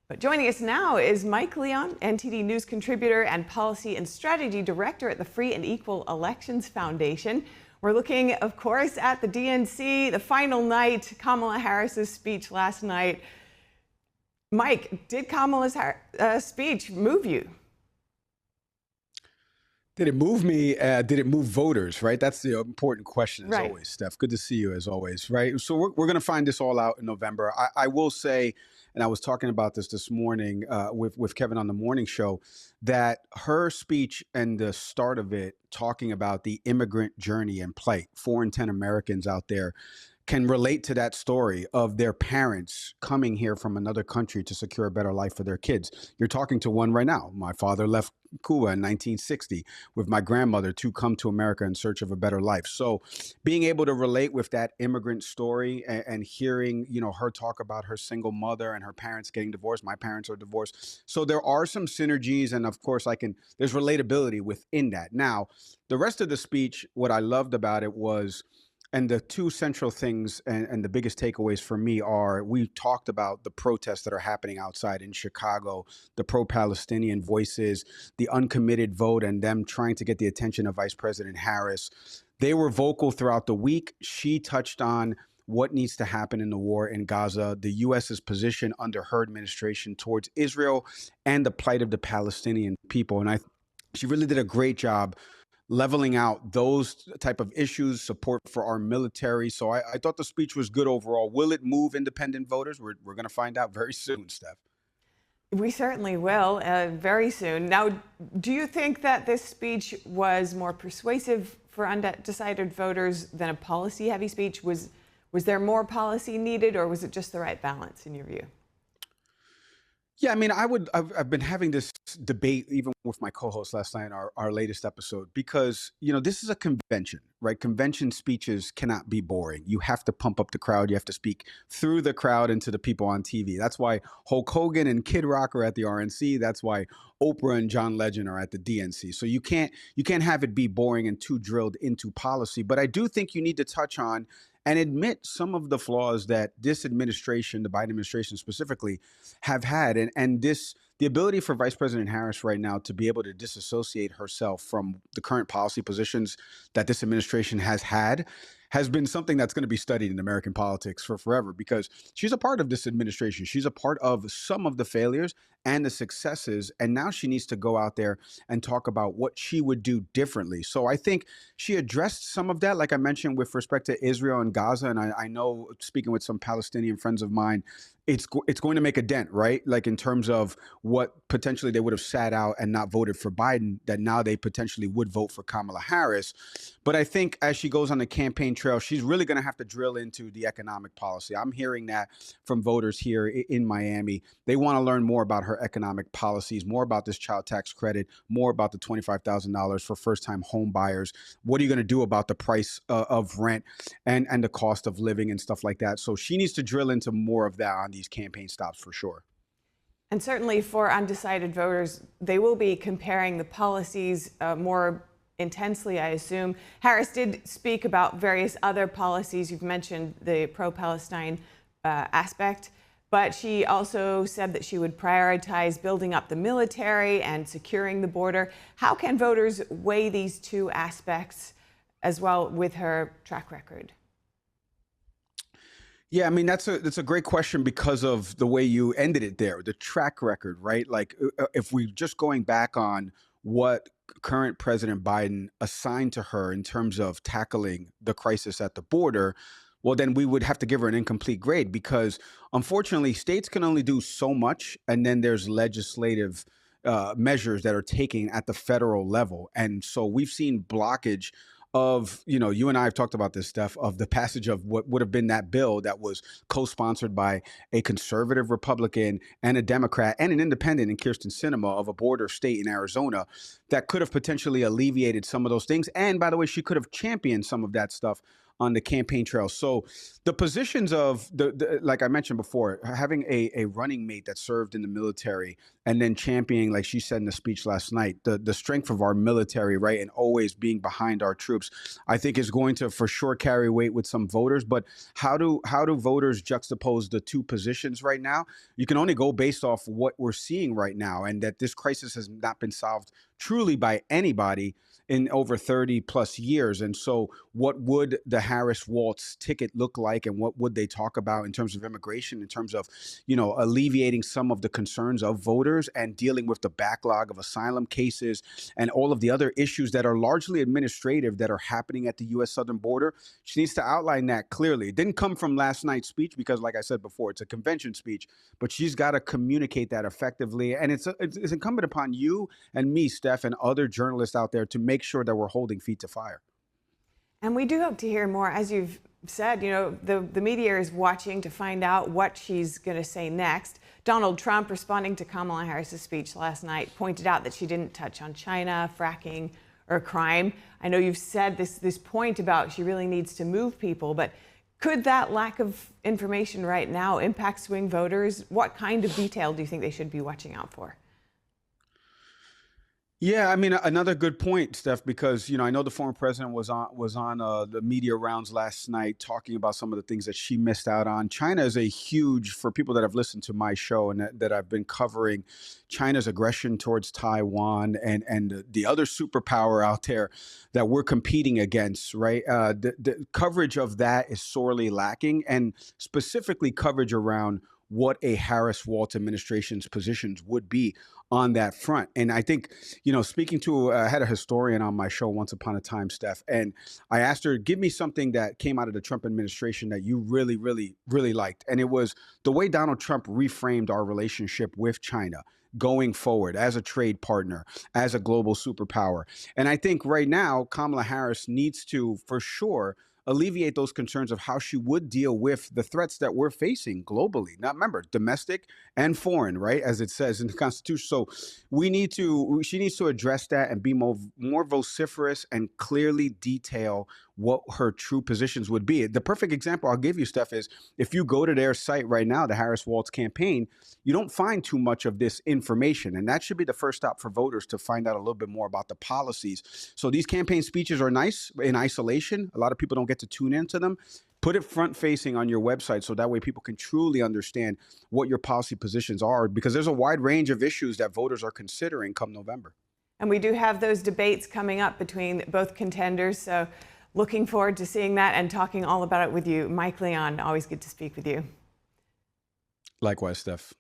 But joining us now is Mike Leon, NTD News contributor and Policy and Strategy Director at the Free and Equal Elections Foundation. We're looking, of course, at the DNC, the final night, Kamala Harris's speech last night. Mike, did Kamala's speech move you? Did it move me? Did it move voters, right? That's the important question, as Right. always, Steph. Good to see you, as always, right? So we're going to find this all out in November. I will say, and I was talking about this morning with Kevin on the morning show, that her speech and the start of it, talking about the immigrant journey and plight, 4 in 10 Americans out there can relate to that story of their parents coming here from another country to secure a better life for their kids. You're talking to one right now. My father left Cuba in 1960 with my grandmother to come to America in search of a better life. So being able to relate with that immigrant story and hearing, her talk about her single mother and her parents getting divorced. My parents are divorced. So there are some synergies. And of course, there's relatability within that. Now, the rest of the speech, what I loved about it was, and the two central things and the biggest takeaways for me are, we talked about the protests that are happening outside in Chicago, the pro-Palestinian voices, the uncommitted vote, and them trying to get the attention of Vice President Harris. They were vocal throughout the week. She touched on what needs to happen in the war in Gaza, the U.S.'s position under her administration towards Israel, and the plight of the Palestinian people. And she really did a great job leveling out those type of issues, support for our military. So I thought the speech was good overall. Will it move independent voters? We're going to find out very soon, Steph. We certainly will, very soon. Now, do you think that this speech was more persuasive for undecided voters than a policy-heavy speech? Was there more policy needed, or was it just the right balance in your view? Yeah, I mean, I've been having this debate even with my co-host last night in our latest episode, because, this is a convention, right? Convention speeches cannot be boring. You have to pump up the crowd. You have to speak through the crowd and to the people on TV. That's why Hulk Hogan and Kid Rock are at the RNC. That's why Oprah and John Legend are at the DNC. So you can't have it be boring and too drilled into policy. But I do think you need to touch on and admit some of the flaws that this administration, the Biden administration specifically, have had. And the ability for Vice President Harris right now to be able to disassociate herself from the current policy positions that this administration has had has been something that's going to be studied in American politics for forever, because she's a part of this administration. She's a part of some of the failures and the successes. And now she needs to go out there and talk about what she would do differently. So I think she addressed some of that, like I mentioned, with respect to Israel and Gaza. And I know, speaking with some Palestinian friends of mine, it's going to make a dent, right? Like in terms of what potentially they would have sat out and not voted for Biden, that now they potentially would vote for Kamala Harris. But I think as she goes on the campaign trail, she's really going to have to drill into the economic policy. I'm hearing that from voters here in Miami. They want to learn more about her economic policies, more about this child tax credit, more about the $25,000 for first-time home buyers. What are you going to do about the price of rent and the cost of living and stuff like that? So she needs to drill into more of that on these campaign stops for sure. And certainly for undecided voters, they will be comparing the policies more intensely, I assume. Harris did speak about various other policies. You've mentioned the pro-Palestine aspect, but she also said that she would prioritize building up the military and securing the border. How can voters weigh these two aspects as well with her track record? Yeah, I mean, that's a great question because of the way you ended it there, the track record, right? Like if we just going back on what current President Biden assigned to her in terms of tackling the crisis at the border, well, then we would have to give her an incomplete grade, because unfortunately, states can only do so much. And then there's legislative measures that are taken at the federal level. And so we've seen blockage of, you and I have talked about this stuff, of the passage of what would have been that bill that was co-sponsored by a conservative Republican and a Democrat and an independent in Kyrsten Sinema of a border state in Arizona, that could have potentially alleviated some of those things. And by the way, she could have championed some of that stuff on the campaign trail. So the positions of like I mentioned before, having a running mate that served in the military and then championing, like she said in the speech last night, the strength of our military, right, and always being behind our troops, I think is going to for sure carry weight with some voters. But how do voters juxtapose the two positions right now? You can only go based off what we're seeing right now, and that this crisis has not been solved truly by anybody in over 30 plus years. And so what would the Harris Waltz ticket look like, and what would they talk about in terms of immigration, in terms of, alleviating some of the concerns of voters and dealing with the backlog of asylum cases and all of the other issues that are largely administrative that are happening at the US southern border? She needs to outline that clearly. It didn't come from last night's speech because, like I said before, it's a convention speech, but she's got to communicate that effectively. And it's incumbent upon you and me, Steph, and other journalists out there to make sure that we're holding feet to fire. And we do hope to hear more. As you've said, the media is watching to find out what she's going to say next. Donald Trump, responding to Kamala Harris's speech last night, pointed out that she didn't touch on China, fracking, or crime. I know you've said this point about she really needs to move people, but could that lack of information right now impact swing voters? What kind of detail do you think they should be watching out for? Yeah, I mean, another good point, Steph, because I know the former president was on the media rounds last night talking about some of the things that she missed out on. China is a huge, for people that have listened to my show and that I've been covering, China's aggression towards Taiwan and the other superpower out there that we're competing against, right? The coverage of that is sorely lacking, and specifically coverage around what a Harris Waltz administration's positions would be on that front. And I think, speaking to, I had a historian on my show once upon a time, Steph, and I asked her, give me something that came out of the Trump administration that you really, really, really liked. And it was the way Donald Trump reframed our relationship with China going forward as a trade partner, as a global superpower. And I think right now, Kamala Harris needs to, for sure, alleviate those concerns of how she would deal with the threats that we're facing globally. Now, remember, domestic and foreign, right, as it says in the Constitution. So she needs to address that and be more vociferous and clearly detail what her true positions would be. The perfect example I'll give you, Steph, is if you go to their site right now, the Harris Waltz campaign, you don't find too much of this information. And that should be the first stop for voters to find out a little bit more about the policies. So these campaign speeches are nice in isolation. A lot of people don't get to tune into them. Put it front facing on your website so that way people can truly understand what your policy positions are, because there's a wide range of issues that voters are considering come November. And we do have those debates coming up between both contenders. So looking forward to seeing that and talking all about it with you. Mike Leon, always good to speak with you. Likewise, Steph.